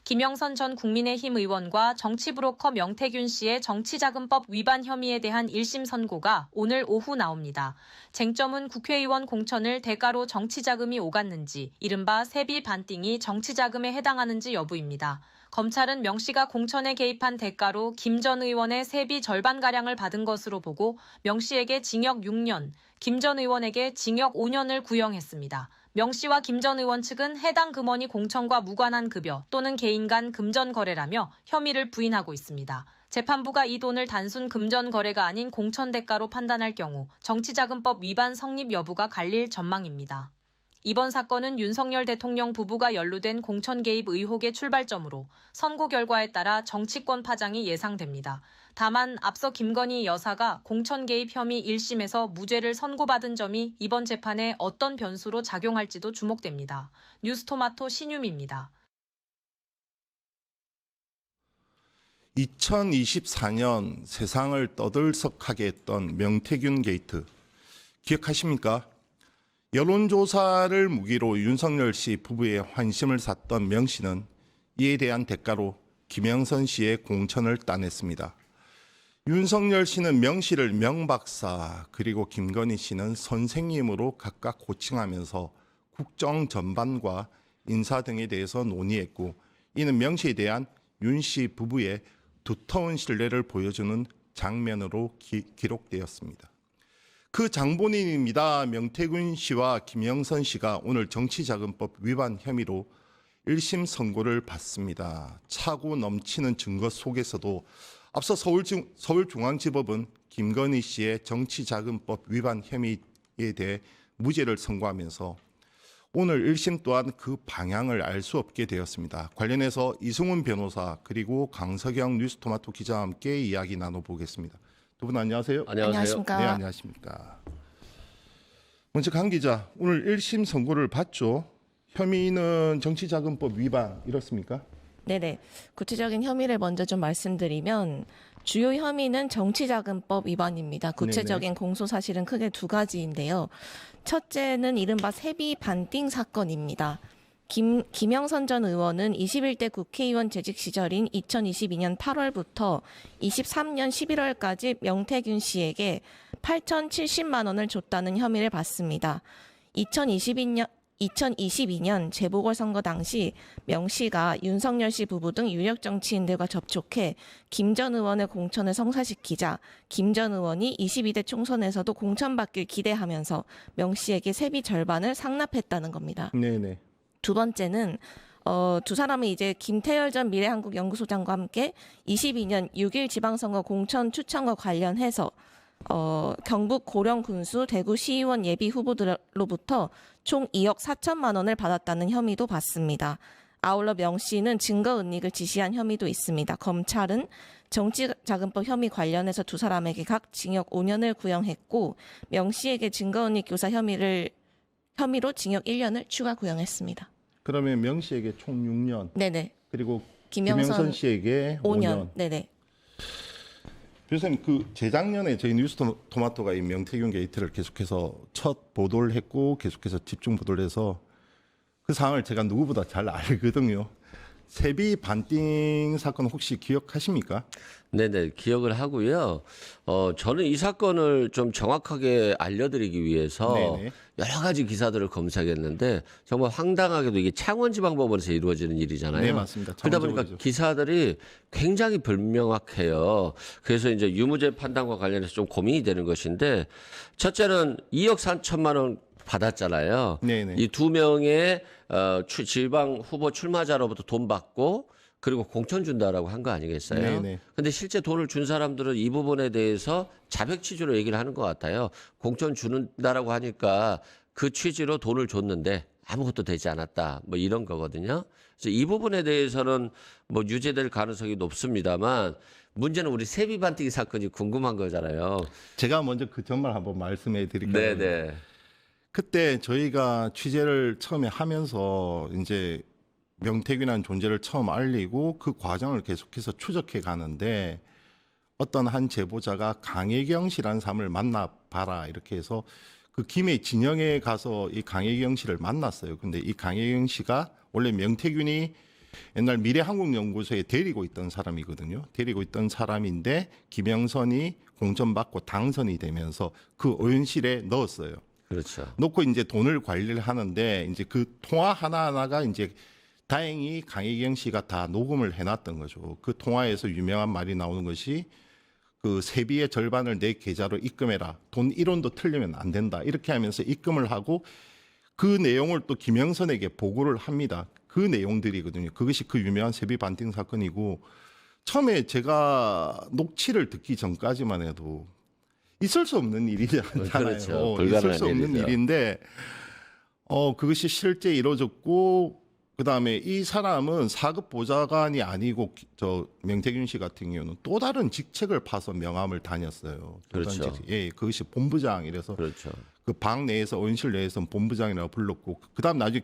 김영선 전 국민의힘 의원과 정치브로커 명태균 씨의 정치자금법 위반 혐의에 대한 1심 선고가 오늘 오후 나옵니다. 쟁점은 국회의원 공천을 대가로 정치자금이 오갔는지, 이른바 세비 반띵이 정치자금에 해당하는지 여부입니다. 검찰은 명 씨가 공천에 개입한 대가로 김 전 의원의 세비 절반가량을 받은 것으로 보고 명 씨에게 징역 6년, 김 전 의원에게 징역 5년을 구형했습니다. 명 씨와 김 전 의원 측은 해당 금원이 공천과 무관한 급여 또는 개인 간 금전 거래라며 혐의를 부인하고 있습니다. 재판부가 이 돈을 단순 금전 거래가 아닌 공천 대가로 판단할 경우 정치자금법 위반 성립 여부가 갈릴 전망입니다. 이번 사건은 윤석열 대통령 부부가 연루된 공천 개입 의혹의 출발점으로 선고 결과에 따라 정치권 파장이 예상됩니다. 다만 앞서 김건희 여사가 공천 개입 혐의 1심에서 무죄를 선고받은 점이 이번 재판에 어떤 변수로 작용할지도 주목됩니다. 뉴스토마토 신유미입니다. 2024년 세상을 떠들썩하게 했던 명태균 게이트 기억하십니까? 여론조사를 무기로 윤석열 씨 부부의 환심을 샀던 명 씨는 이에 대한 대가로 김영선 씨의 공천을 따냈습니다. 윤석열 씨는 명 씨를 명박사 그리고 김건희 씨는 선생님으로 각각 호칭하면서 국정 전반과 인사 등에 대해서 논의했고, 이는 명 씨에 대한 윤 씨 부부의 두터운 신뢰를 보여주는 장면으로 기록되었습니다. 그 장본인입니다. 명태균 씨와 김영선 씨가 오늘 정치자금법 위반 혐의로 1심 선고를 받습니다. 차고 넘치는 증거 속에서도 앞서 서울중앙지법은 김건희 씨의 정치자금법 위반 혐의에 대해 무죄를 선고하면서 오늘 1심 또한 그 방향을 알 수 없게 되었습니다. 관련해서 이승훈 변호사 그리고 강석영 뉴스토마토 기자와 함께 이야기 나눠보겠습니다. 두 분 안녕하세요. 안녕하십니까. 네, 안녕하십니까. 먼저 강 기자, 오늘 1심 선고를 받죠. 혐의는 정치자금법 위반 이렇습니까? 네네. 구체적인 혐의를 먼저 좀 말씀드리면 주요 혐의는 정치자금법 위반입니다. 구체적인 공소 사실은 크게 두 가지인데요. 첫째는 이른바 세비 반띵 사건입니다. 김영선 전 의원은 21대 국회의원 재직 시절인 2022년 8월부터 23년 11월까지 명태균 씨에게 8,070만 원을 줬다는 혐의를 받습니다. 2022년 재보궐선거 당시 명 씨가 윤석열 씨 부부 등 유력 정치인들과 접촉해 김 전 의원의 공천을 성사시키자 김 전 의원이 22대 총선에서도 공천받길 기대하면서 명 씨에게 세비 절반을 상납했다는 겁니다. 네네. 두 번째는 두 사람은 이제 김태열 전 미래한국연구소장과 함께 22년 6.1 지방선거 공천 추천과 관련해서 경북 고령군수 대구시의원 예비 후보들로부터 총 2억 4천만 원을 받았다는 혐의도 받습니다. 아울러 명 씨는 증거은닉을 지시한 혐의도 있습니다. 검찰은 정치자금법 혐의 관련해서 두 사람에게 각 징역 5년을 구형했고 명 씨에게 증거은닉 교사 혐의로 징역 1년을 추가 구형했습니다. 그러면 명 씨에게 총 6년. 네네. 그리고 김영선 씨에게 5년. 네네. 교수님, 그 재작년에 저희 뉴스토마토가 이 명태균 게이트를 계속해서 첫 보도를 했고 계속해서 집중 보도를 해서 그 상황을 제가 누구보다 잘 알거든요. 세비 반띵 사건 혹시 기억하십니까? 네네, 기억을 하고요. 저는 이 사건을 좀 정확하게 알려드리기 위해서 네네. 여러 가지 기사들을 검색했는데 정말 황당하게도 이게 창원지방법원에서 이루어지는 일이잖아요. 네, 맞습니다. 그러다 보니까 창원지법이죠. 기사들이 굉장히 불명확해요. 그래서 이제 유무죄 판단과 관련해서 좀 고민이 되는 것인데, 첫째는 2억 4천만 원 받았잖아요. 네네. 이 두 명의 지방 후보 출마자로부터 돈 받고 그리고 공천 준다라고 한 거 아니겠어요? 네네. 근데 실제 돈을 준 사람들은 이 부분에 대해서 자백 취지로 얘기를 하는 것 같아요. 공천 주는다라고 하니까 그 취지로 돈을 줬는데 아무것도 되지 않았다. 뭐 이런 거거든요. 그래서 이 부분에 대해서는 뭐 유죄될 가능성이 높습니다만, 문제는 우리 세비 반띵 사건이 궁금한 거잖아요. 제가 먼저 그 전말 한번 말씀해 드릴까요? 네네. 그때 저희가 취재를 처음에 하면서 이제 명태균이라는 존재를 처음 알리고 그 과정을 계속해서 추적해 가는데, 어떤 한 제보자가 강혜경 씨라는 사람을 만나봐라 이렇게 해서 그 김해 진영에 가서 이 강혜경 씨를 만났어요. 근데 이 강혜경 씨가 원래 명태균이 옛날 미래한국연구소에 데리고 있던 사람이거든요. 데리고 있던 사람인데 김영선이 공천받고 당선이 되면서 그 의원실에 넣었어요. 그렇죠. 놓고 이제 돈을 관리를 하는데 이제 그 통화 하나하나가 이제 다행히 강혜경 씨가 다 녹음을 해놨던 거죠. 그 통화에서 유명한 말이 나오는 것이 그 세비의 절반을 내 계좌로 입금해라. 돈 1원도 틀리면 안 된다. 이렇게 하면서 입금을 하고 그 내용을 또 김영선에게 보고를 합니다. 그 내용들이거든요. 그것이 그 유명한 세비 반띵 사건이고 처음에 제가 녹취를 듣기 전까지만 해도 있을 수 없는 일이잖아요. 그렇죠. 있을 수 없는 일이죠. 일인데 그것이 실제 이루어졌고 그다음에 이 사람은 사급 보좌관이 아니고 저 명태균 씨 같은 경우는 또 다른 직책을 파서 명함을 다녔어요. 또 다른 그렇죠. 직책. 예, 그것이 본부장이라서 그렇죠. 그 방 내에서 의원실 내에서는 본부장이라고 불렀고 그다음 나중에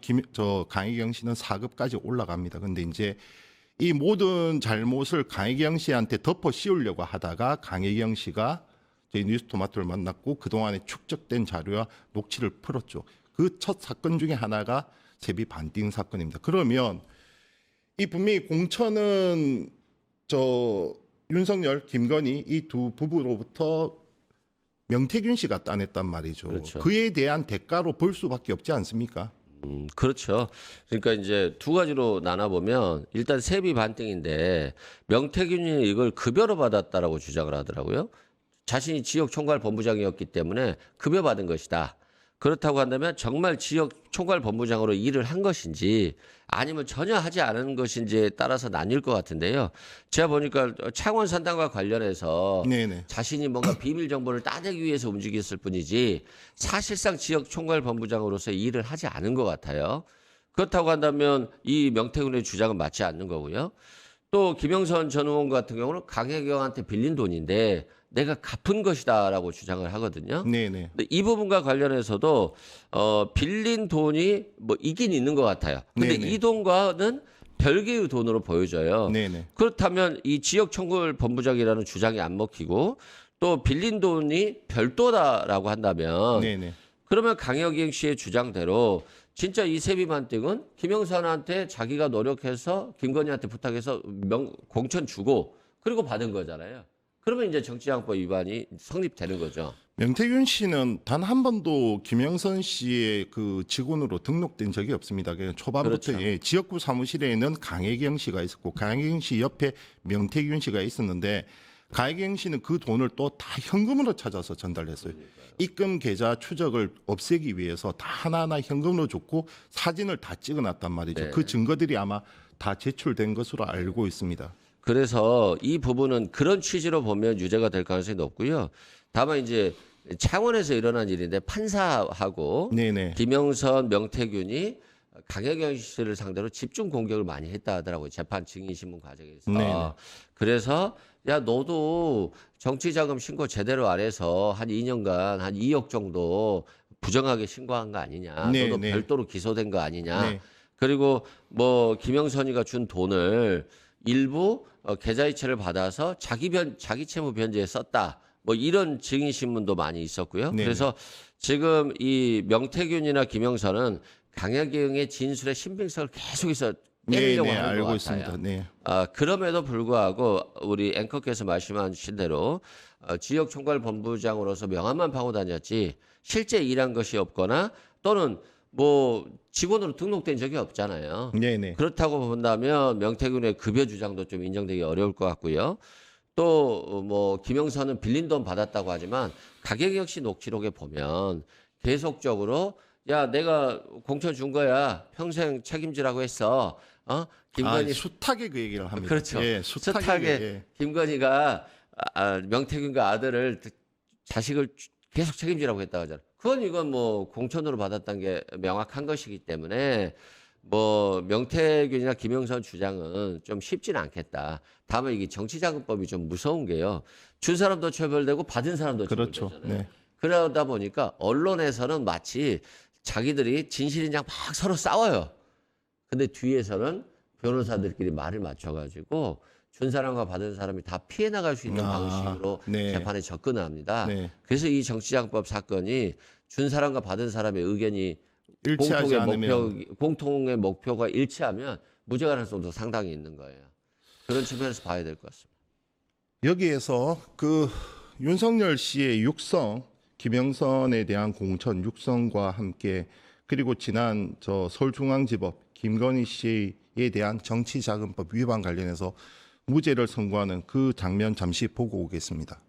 강혜경 씨는 4급까지 올라갑니다. 근데 이제 이 모든 잘못을 강혜경 씨한테 덮어 씌우려고 하다가 강혜경 씨가 저희 뉴스토마토를 만났고 그동안에 축적된 자료와 녹취를 풀었죠. 그 첫 사건 중에 하나가 세비 반띵 사건입니다. 그러면 이 분명히 공천은 저 윤석열, 김건희 이 두 부부로부터 명태균 씨가 따냈단 말이죠. 그렇죠. 그에 대한 대가로 볼 수밖에 없지 않습니까? 그렇죠. 그러니까 이제 두 가지로 나눠보면 일단 세비 반띵인데 명태균이 이걸 급여로 받았다라고 주장을 하더라고요. 자신이 지역 총괄 본부장이었기 때문에 급여 받은 것이다. 그렇다고 한다면 정말 지역 총괄 본부장으로 일을 한 것인지 아니면 전혀 하지 않은 것인지에 따라서 나뉠 것 같은데요. 제가 보니까 창원 산단과 관련해서 네네. 자신이 뭔가 비밀 정보를 따내기 위해서 움직였을 뿐이지 사실상 지역 총괄 본부장으로서 일을 하지 않은 것 같아요. 그렇다고 한다면 이 명태균의 주장은 맞지 않는 거고요. 또 김영선 전 의원 같은 경우는 강혜경한테 빌린 돈인데 내가 갚은 것이다라고 주장을 하거든요. 네네. 근데 이 부분과 관련해서도 빌린 돈이 뭐 있긴 있는 것 같아요. 근데 네네. 이 돈과는 별개의 돈으로 보여져요. 네네. 그렇다면 이 지역 총괄 본부장이라는 주장이 안 먹히고 또 빌린 돈이 별도다라고 한다면 네네. 그러면 강혜경 씨의 주장대로 진짜 이 세비 반띵은 김영선한테 자기가 노력해서 김건희한테 부탁해서 공천 주고 그리고 받은 거잖아요. 그러면 이제 정치자금법 위반이 성립되는 거죠. 명태균 씨는 단 한 번도 김영선 씨의 그 직원으로 등록된 적이 없습니다. 그냥 초반부터 그렇죠. 예, 지역구 사무실에는 강혜경 씨가 있었고 강혜경 씨 옆에 명태균 씨가 있었는데 강혜경 씨는 그 돈을 또 다 현금으로 찾아서 전달했어요. 입금 계좌 추적을 없애기 위해서 다 하나하나 현금으로 줬고 사진을 다 찍어놨단 말이죠. 네. 그 증거들이 아마 다 제출된 것으로 알고 있습니다. 그래서 이 부분은 그런 취지로 보면 유죄가 될 가능성이 높고요. 다만 이제 창원에서 일어난 일인데 판사하고 네네. 김영선, 명태균이 강혜경 씨를 상대로 집중 공격을 많이 했다 하더라고요. 재판 증인신문 과정에서. 네네. 그래서 야 너도 정치자금 신고 제대로 안 해서 한 2년간 한 2억 정도 부정하게 신고한 거 아니냐. 네, 너도 네. 별도로 기소된 거 아니냐. 네. 그리고 뭐 김영선이가 준 돈을 일부 계좌이체를 받아서 자기 채무 변제에 썼다. 뭐 이런 증인 신문도 많이 있었고요. 네네. 그래서 지금 이 명태균이나 김영선은 강혜경의 진술의 신빙성을 계속해서 깨려고 네네. 하는 것 알고 같아요. 있습니다. 네. 그럼에도 불구하고 우리 앵커께서 말씀하신 대로 지역 총괄 본부장으로서 명함만 파고 다녔지 실제 일한 것이 없거나 또는 뭐 직원으로 등록된 적이 없잖아요. 네네. 그렇다고 본다면 명태균의 급여 주장도 좀 인정되기 어려울 것 같고요. 또 뭐 김영선은 빌린 돈 받았다고 하지만 강혜경 씨 녹취록에 보면 계속적으로 야 내가 공천 준 거야 평생 책임지라고 했어. 김건희 숱하게 그 얘기를 합니다. 그렇죠. 예, 숱하게 예. 김건희가 명태균과 아들을 자식을 계속 책임지라고 했다고 하잖아요. 그건 이건 뭐 공천으로 받았다는 게 명확한 것이기 때문에 뭐 명태균이나 김영선 주장은 좀 쉽지는 않겠다. 다만 이게 정치자금법이 좀 무서운 게요. 준 사람도 처벌되고 받은 사람도 그렇죠. 처벌되잖아요. 네. 그러다 보니까 언론에서는 마치 자기들이 진실인장 막 서로 싸워요. 근데 뒤에서는 변호사들끼리 말을 맞춰가지고 준 사람과 받은 사람이 다 피해 나갈 수 있는 방식으로 네. 재판에 접근합니다. 네. 그래서 이 정치자금법 사건이 준 사람과 받은 사람의 의견이 일치하지 않으면 공통의 목표가 일치하면 무죄 가능성도 상당히 있는 거예요. 그런 측면에서 봐야 될 것 같습니다. 여기에서 그 윤석열 씨의 육성, 김영선에 대한 공천 육성과 함께 그리고 지난 서울중앙지법 김건희 씨에 대한 정치자금법 위반 관련해서 무죄를 선고하는 그 장면 잠시 보고 오겠습니다.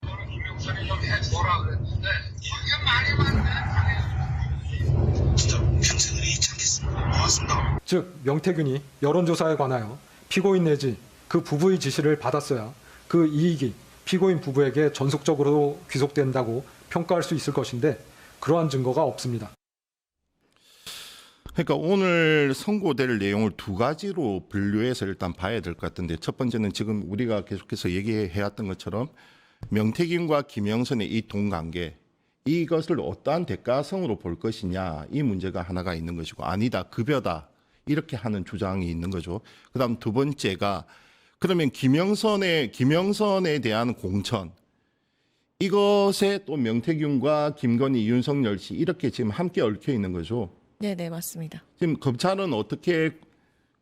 김영선이 좀 해줘라 그랬는데 이게 말이 많네. 진짜 평생을 잃지 않겠습니다. 고맙습니다. 즉 명태균이 여론조사에 관하여 피고인 내지 그 부부의 지시를 받았어야 그 이익이 피고인 부부에게 전속적으로 귀속된다고 평가할 수 있을 것인데 그러한 증거가 없습니다. 그러니까 오늘 선고될 내용을 두 가지로 분류해서 일단 봐야 될 것 같은데 첫 번째는 지금 우리가 계속해서 얘기해왔던 것처럼 명태균과 김영선의 이 동관계 이것을 어떠한 대가성으로 볼 것이냐 이 문제가 하나가 있는 것이고 아니다 급여다 이렇게 하는 주장이 있는 거죠. 그다음 두 번째가 그러면 김영선에 대한 공천 이것에 또 명태균과 김건희, 윤석열 씨 이렇게 지금 함께 얽혀 있는 거죠. 네네 맞습니다. 지금 검찰은 어떻게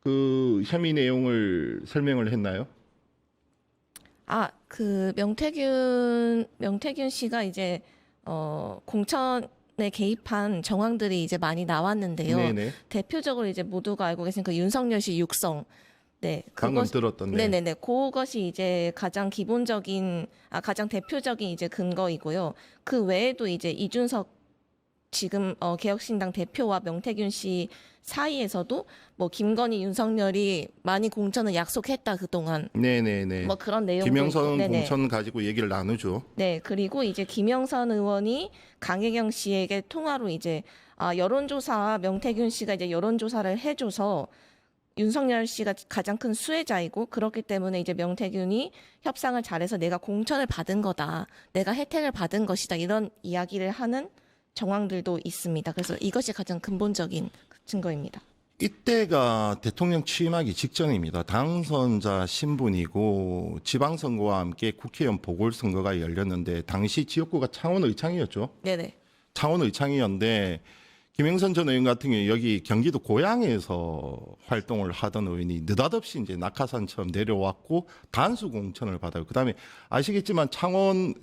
그 혐의 내용을 설명을 했나요? 그 명태균 씨가 이제 공천에 개입한 정황들이 이제 많이 나왔는데요. 네네. 대표적으로 이제 모두가 알고 계신 그 윤석열 씨 육성. 네. 방금 들었던 네네네. 그것이 이제 가장 가장 대표적인 이제 근거이고요. 그 외에도 이제 이준석 지금 개혁신당 대표와 명태균 씨 사이에서도 뭐 김건희, 윤석열이 많이 공천을 약속했다 그동안. 네네네. 뭐 그런 내용도 김영선 있고. 네네. 공천 가지고 얘기를 나누죠. 네, 그리고 이제 김영선 의원이 강혜경 씨에게 통화로 이제 여론조사 명태균 씨가 이제 여론조사를 해줘서 윤석열 씨가 가장 큰 수혜자이고 그렇기 때문에 이제 명태균이 협상을 잘해서 내가 공천을 받은 거다, 내가 혜택을 받은 것이다 이런 이야기를 하는 정황들도 있습니다. 그래서 이것이 가장 근본적인 증거입니다. 이때가 대통령 취임하기 직전입니다. 당선자 신분이고 지방선거와 함께 국회의원 보궐선거가 열렸는데 당시 지역구가 창원의창이었죠. 네네. 창원의창이었는데 김영선 전 의원 같은 경우 여기 경기도 고양에서 활동을 하던 의원이 느닷없이 이제 낙하산처럼 내려왔고 단수 공천을 받아요. 그다음에 아시겠지만 창원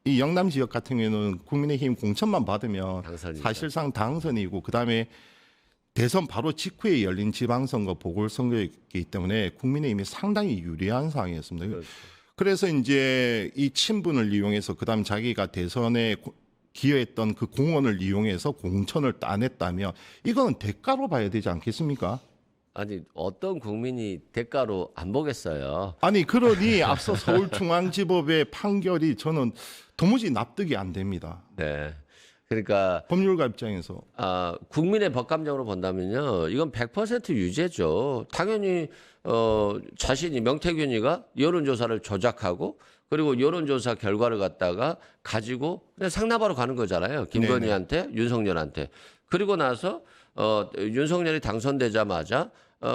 이 영남 지역 같은 경우는 국민의힘 공천만 받으면 당선이죠. 사실상 당선이고 그다음에 대선 바로 직후에 열린 지방선거 보궐선거였기 때문에 국민의힘이 상당히 유리한 상황이었습니다. 그렇죠. 그래서 이제 이 친분을 이용해서 그다음 자기가 대선에 기여했던 그 공헌을 이용해서 공천을 따냈다면 이거는 대가로 봐야 되지 않겠습니까? 아니 어떤 국민이 대가로 안 보겠어요. 아니 그러니 앞서 서울중앙지법의 판결이 저는 도무지 납득이 안 됩니다. 네. 그러니까 법률가 입장에서. 국민의 법감정으로 본다면요. 이건 100% 유죄죠. 당연히 자신이 명태균이가 여론조사를 조작하고 그리고 여론조사 결과를 갖다가 가지고 그냥 상납하러 가는 거잖아요. 김건희한테, 윤석열한테. 그리고 나서 윤석열이 당선되자마자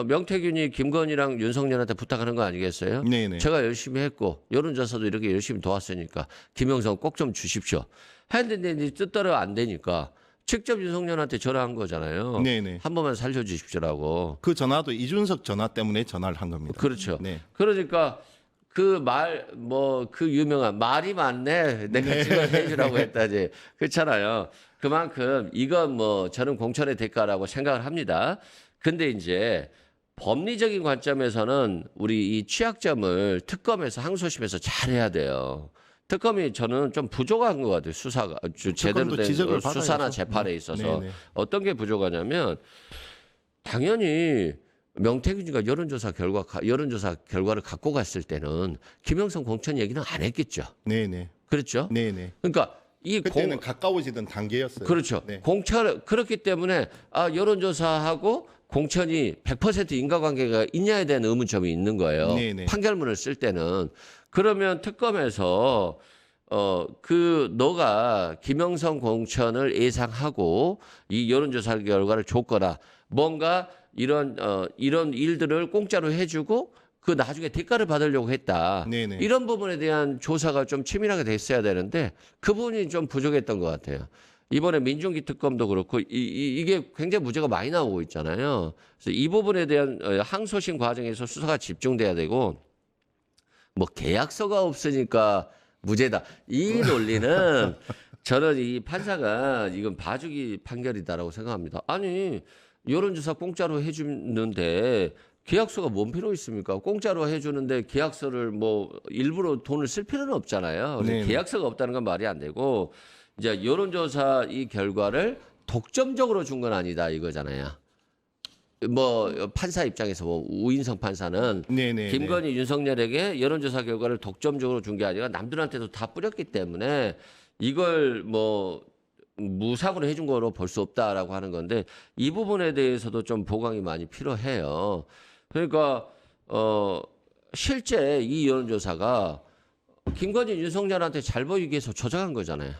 명태균이 김건희랑 윤석열한테 부탁하는 거 아니겠어요? 네네. 제가 열심히 했고 여론조사도 이렇게 열심히 도왔으니까 김영선 꼭 좀 주십시오. 했는데 이제 뜻대로 안 되니까 직접 윤석열한테 전화한 거잖아요. 네네. 한 번만 살려주십시오라고. 그 전화도 이준석 전화 때문에 전화를 한 겁니다. 그렇죠. 네. 그러니까 그 유명한 말이 많네. 내가 지금 해주라고 했다지. 그렇잖아요. 그만큼 이건 저는 공천의 대가라고 생각을 합니다. 근데 이제 법리적인 관점에서는 우리 이 취약점을 특검에서 항소심에서 잘해야 돼요. 특검이 저는 좀 부족한 것 같아요. 수사가 제대로 된 지적을 수사나 받아야죠. 재판에 있어서 네네. 어떤 게 부족하냐면 당연히 명태균이가 여론조사 결과를 갖고 갔을 때는 김영선 공천 얘기는 안 했겠죠. 네네. 그렇죠. 네네. 그러니까 이 그때는 가까워지던 단계였어요. 그렇죠. 네. 그렇기 때문에 여론조사하고 공천이 100% 인과관계가 있냐에 대한 의문점이 있는 거예요. 네네. 판결문을 쓸 때는. 그러면 특검에서 너가 김영선 공천을 예상하고 이 여론조사 결과를 줬거나 뭔가 이런 일들을 공짜로 해주고 그 나중에 대가를 받으려고 했다. 네네. 이런 부분에 대한 조사가 좀 치밀하게 됐어야 되는데 그 부분이 좀 부족했던 것 같아요. 이번에 민중기 특검도 그렇고 이게 굉장히 무죄가 많이 나오고 있잖아요. 그래서 이 부분에 대한 항소심 과정에서 수사가 집중돼야 되고 뭐 계약서가 없으니까 무죄다. 이 논리는 저는 이 판사가 이건 봐주기 판결이다라고 생각합니다. 아니 여론조사 공짜로 해주는데 계약서가 뭔 필요 있습니까? 공짜로 해주는데 계약서를 뭐 일부러 돈을 쓸 필요는 없잖아요. 그래서 네. 계약서가 없다는 건 말이 안 되고 이제 여론조사 이 결과를 독점적으로 준 건 아니다 이거잖아요. 뭐 판사 입장에서 뭐 우인성 판사는 네네. 김건희 윤석열에게 여론조사 결과를 독점적으로 준 게 아니라 남들한테도 다 뿌렸기 때문에 이걸 뭐 무상으로 해준 거로 볼 수 없다라고 하는 건데 이 부분에 대해서도 좀 보강이 많이 필요해요. 그러니까 실제 이 여론조사가 김건희 윤석열한테 잘 보이기 위해서 조작한 거잖아요.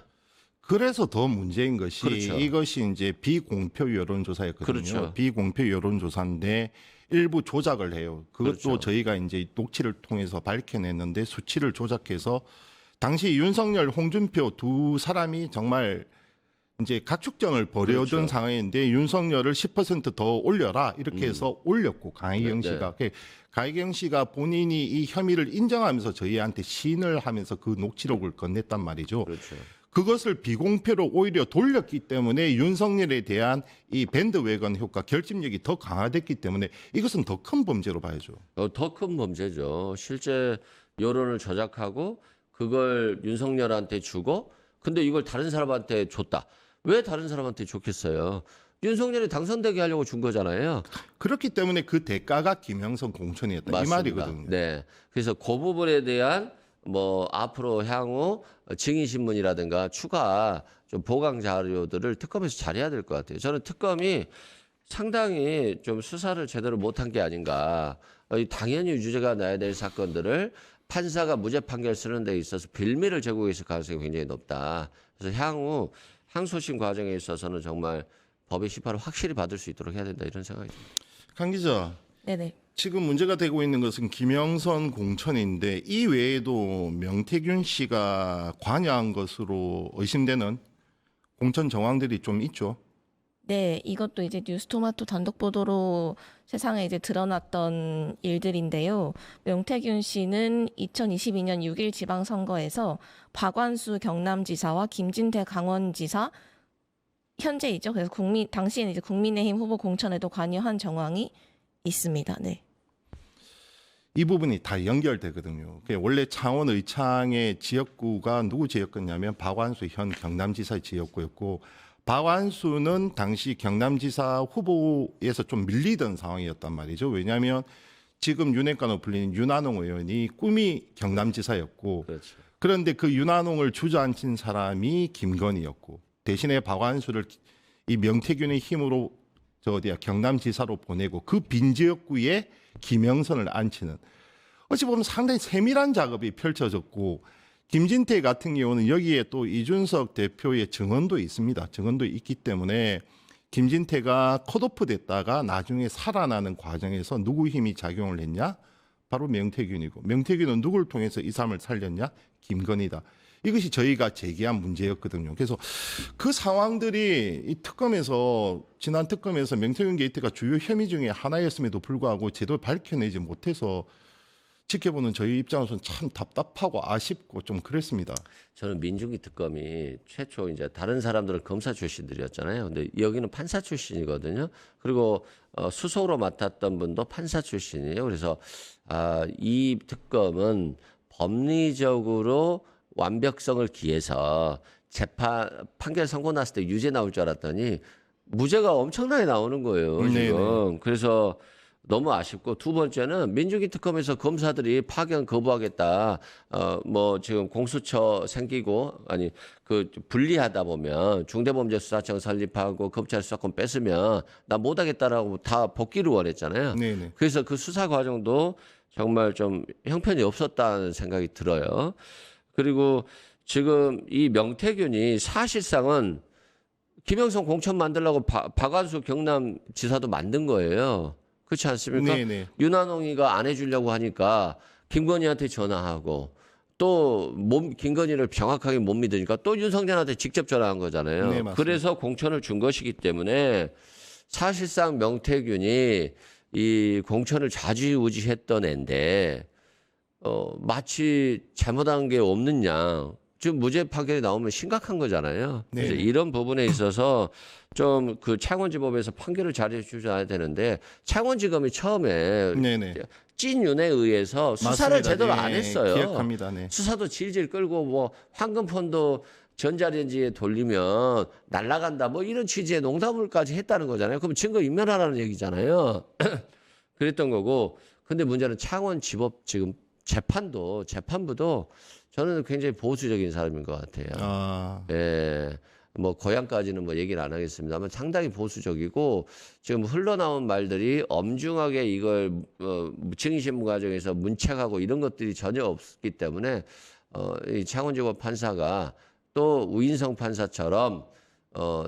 그래서 더 문제인 것이 그렇죠. 이것이 이제 비공표 여론조사였거든요. 그렇죠. 비공표 여론조사인데 일부 조작을 해요. 그것도 그렇죠. 저희가 이제 녹취를 통해서 밝혀냈는데 수치를 조작해서 당시 윤석열, 홍준표 두 사람이 정말 이제 각축전을 벌여둔 그렇죠. 상황인데 윤석열을 10%더 올려라 이렇게 해서 올렸고 강희경 네, 씨가 강희경 씨가 본인이 이 혐의를 인정하면서 저희한테 시인을 하면서 그 녹취록을 건넸단 말이죠. 그렇죠. 그것을 비공표로 오히려 돌렸기 때문에 윤석열에 대한 이 밴드웨건 효과, 결집력이 더 강화됐기 때문에 이것은 더 큰 범죄로 봐야죠. 더 큰 범죄죠. 실제 여론을 조작하고 그걸 윤석열한테 주고 근데 이걸 다른 사람한테 줬다. 왜 다른 사람한테 줬겠어요? 윤석열이 당선되게 하려고 준 거잖아요. 그렇기 때문에 그 대가가 김영선 공천이었다. 맞습니다. 이 말이거든요. 네. 그래서 그 부분에 대한 뭐 앞으로 향후 증인 신문이라든가 추가 좀 보강 자료들을 특검에서 잘해야 될 것 같아요. 저는 특검이 상당히 좀 수사를 제대로 못한 게 아닌가. 당연히 유죄가 나야 될 사건들을 판사가 무죄 판결 쓰는 데 있어서 빌미를 제공했을 가능성이 굉장히 높다. 그래서 향후 항소심 과정에 있어서는 정말 법의 심판을 확실히 받을 수 있도록 해야 된다 이런 생각이 듭니다. 강 기자, 네네. 지금 문제가 되고 있는 것은 김영선 공천인데 이 외에도 명태균 씨가 관여한 것으로 의심되는 공천 정황들이 좀 있죠. 네, 이것도 이제 뉴스토마토 단독 보도로 세상에 이제 드러났던 일들인데요. 명태균 씨는 2022년 6일 지방선거에서 박완수 경남지사와 김진태 강원지사 현재이죠. 그래서 당시에는 이제 국민의힘 후보 공천에도 관여한 정황이 있습니다. 네. 이 부분이 다 연결되거든요. 원래 창원 의창의 지역구가 누구 지역구냐면 박완수 현 경남지사 지역구였고 박완수는 당시 경남지사 후보에서 좀 밀리던 상황이었단 말이죠. 왜냐하면 지금 윤핵관으로 불리는 윤한홍 의원이 꿈이 경남지사였고 그렇죠. 그런데 그 윤한홍을 주저앉힌 사람이 김건희였고 대신에 박완수를 이 명태균의 힘으로 경남지사로 보내고 그 빈 지역구에 김영선을 앉히는 어찌 보면 상당히 세밀한 작업이 펼쳐졌고 김진태 같은 경우는 여기에 또 이준석 대표의 증언도 있습니다. 증언도 있기 때문에 김진태가 컷오프 됐다가 나중에 살아나는 과정에서 누구 힘이 작용을 했냐? 바로 명태균이고 명태균은 누구를 통해서 이 사람을 살렸냐? 김건희다. 이것이 저희가 제기한 문제였거든요. 그래서 그 상황들이 이 특검에서 지난 특검에서 명태균 게이트가 주요 혐의 중에 하나였음에도 불구하고 제대로 밝혀내지 못해서 지켜보는 저희 입장에서는 참 답답하고 아쉽고 좀 그랬습니다. 저는 민중기 특검이 최초 이제 다른 사람들은 검사 출신들이었잖아요. 근데 여기는 판사 출신이거든요. 그리고 수석으로 맡았던 분도 판사 출신이에요. 그래서 이 특검은 법리적으로 완벽성을 기해서 판결 선고 났을 때 유죄 나올 줄 알았더니 무죄가 엄청나게 나오는 거예요. 지금. 네네. 그래서 너무 아쉽고 두 번째는 민중기 특검에서 검사들이 파견 거부하겠다. 뭐 지금 공수처 생기고 분리하다 보면 중대범죄수사청 설립하고 검찰 수사권 뺏으면 나 못하겠다라고 다 복귀를 원했잖아요. 네네. 그래서 그 수사 과정도 정말 좀 형편이 없었다는 생각이 들어요. 그리고 지금 이 명태균이 사실상은 김영선 공천 만들려고 박완수 경남지사도 만든 거예요. 그렇지 않습니까? 네네. 윤한홍이가 안 해주려고 하니까 김건희한테 전화하고 또 김건희를 정확하게 못 믿으니까 또 윤석열한테 직접 전화한 거잖아요. 네, 맞습니다. 그래서 공천을 준 것이기 때문에 사실상 명태균이 이 공천을 좌지우지했던 애인데 마치 잘못한 게 없는 양 지금 무죄 판결이 나오면 심각한 거잖아요. 네. 그래서 이런 부분에 있어서 좀 그 창원지법에서 판결을 잘해 주셔야 되는데 창원지검이 처음에 네네. 찐윤에 의해서 수사를 맞습니다. 제대로 네, 안 했어요. 기억합니다. 네. 수사도 질질 끌고 뭐 황금폰도 전자레인지에 돌리면 날아간다 뭐 이런 취지의 농담을까지 했다는 거잖아요. 그럼 증거 인멸하라는 얘기잖아요. 그랬던 거고. 근데 문제는 창원지법 지금 재판부도 저는 굉장히 보수적인 사람인 것 같아요. 아, 예. 뭐 고향까지는 뭐 얘기를 안 하겠습니다만 상당히 보수적이고 지금 흘러나온 말들이 엄중하게 이걸 증인신문 과정에서 문책하고 이런 것들이 전혀 없기 때문에 이 창원지법 판사가 또 우인성 판사처럼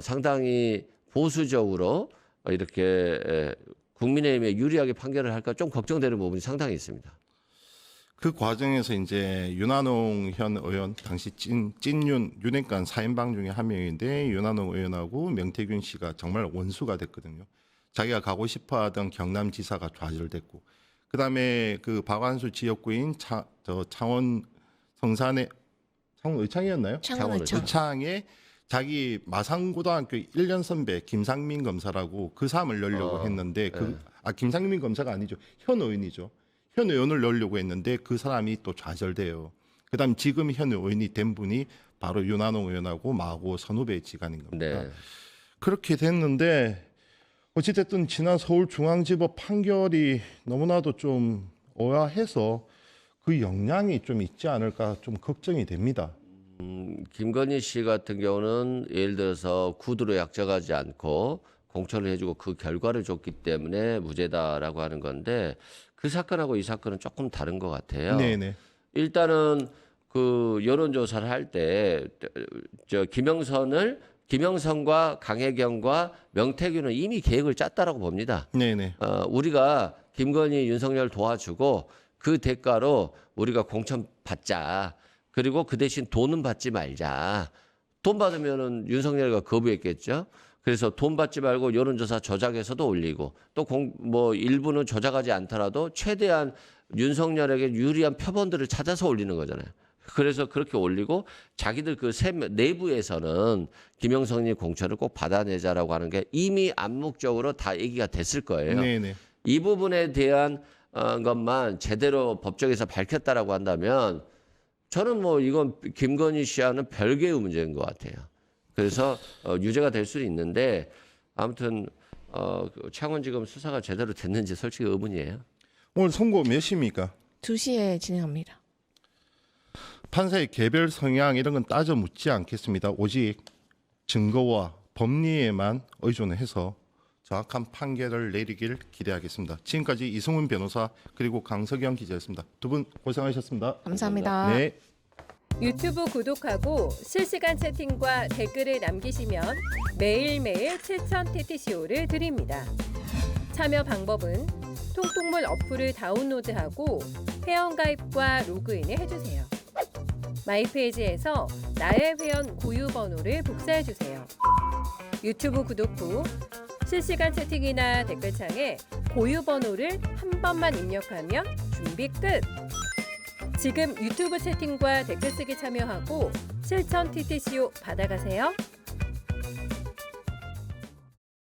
상당히 보수적으로 이렇게 국민의힘에 유리하게 판결을 할까 좀 걱정되는 부분이 상당히 있습니다. 그 과정에서 이제 윤한홍 현 의원 당시 찐윤 윤핵관 4인방 중에 한 명인데 윤한홍 의원하고 명태균 씨가 정말 원수가 됐거든요. 자기가 가고 싶어하던 경남지사가 좌절됐고, 그다음에 그 박완수 지역구인 창원 성산의 창원 의창이었나요? 창원 의창. 의창에 자기 마산고등학교 1년 선배 김상민 검사라고 그 사람을 넣으려고 했는데 김상민 검사가 아니죠. 현 의원이죠. 현 의원을 넣으려고 했는데 그 사람이 또 좌절돼요. 그다음 지금 현 의원이 된 분이 바로 윤한홍 의원하고 마고 선후배 지간인 겁니다. 네. 그렇게 됐는데 어찌됐든 지난 서울중앙지법 판결이 너무나도 좀 의아해서 그 영향이 좀 있지 않을까 좀 걱정이 됩니다. 김건희 씨 같은 경우는 예를 들어서 구두로 약정하지 않고 공천을 해주고 그 결과를 줬기 때문에 무죄다라고 하는 건데 그 사건하고 이 사건은 조금 다른 것 같아요. 네네. 일단은 그 여론조사를 할 때 저 김영선과 강혜경과 명태균은 이미 계획을 짰다라고 봅니다. 네네. 우리가 김건희, 윤석열 도와주고 그 대가로 우리가 공천 받자. 그리고 그 대신 돈은 받지 말자. 돈 받으면은 윤석열과 거부했겠죠. 그래서 돈 받지 말고 여론조사 조작해서도 올리고 또 뭐 일부는 조작하지 않더라도 최대한 윤석열에게 유리한 표본들을 찾아서 올리는 거잖아요. 그래서 그렇게 올리고 자기들 그 내부에서는 김영선이 공천을 꼭 받아내자라고 하는 게 이미 암묵적으로 다 얘기가 됐을 거예요. 네네. 이 부분에 대한 것만 제대로 법정에서 밝혔다라고 한다면 저는 뭐 이건 김건희 씨와는 별개의 문제인 것 같아요. 그래서 유죄가 될 수는 있는데 아무튼 창원지검 수사가 제대로 됐는지 솔직히 의문이에요. 오늘 선고 몇 시입니까? 2시에 진행합니다. 판사의 개별 성향 이런 건 따져 묻지 않겠습니다. 오직 증거와 법리에만 의존해서 정확한 판결을 내리길 기대하겠습니다. 지금까지 이승훈 변호사 그리고 강석영 기자였습니다. 두 분 고생하셨습니다. 감사합니다. 네. 유튜브 구독하고 실시간 채팅과 댓글을 남기시면 매일매일 실천 TTCO를 드립니다. 참여 방법은 통통물 어플을 다운로드하고 회원가입과 로그인을 해주세요. 마이페이지에서 나의 회원 고유 번호를 복사해주세요. 유튜브 구독 후 실시간 채팅이나 댓글창에 고유 번호를 한 번만 입력하면 준비 끝! 지금 유튜브 채팅과 댓글 쓰기 참여하고 실천 TTCO 받아가세요.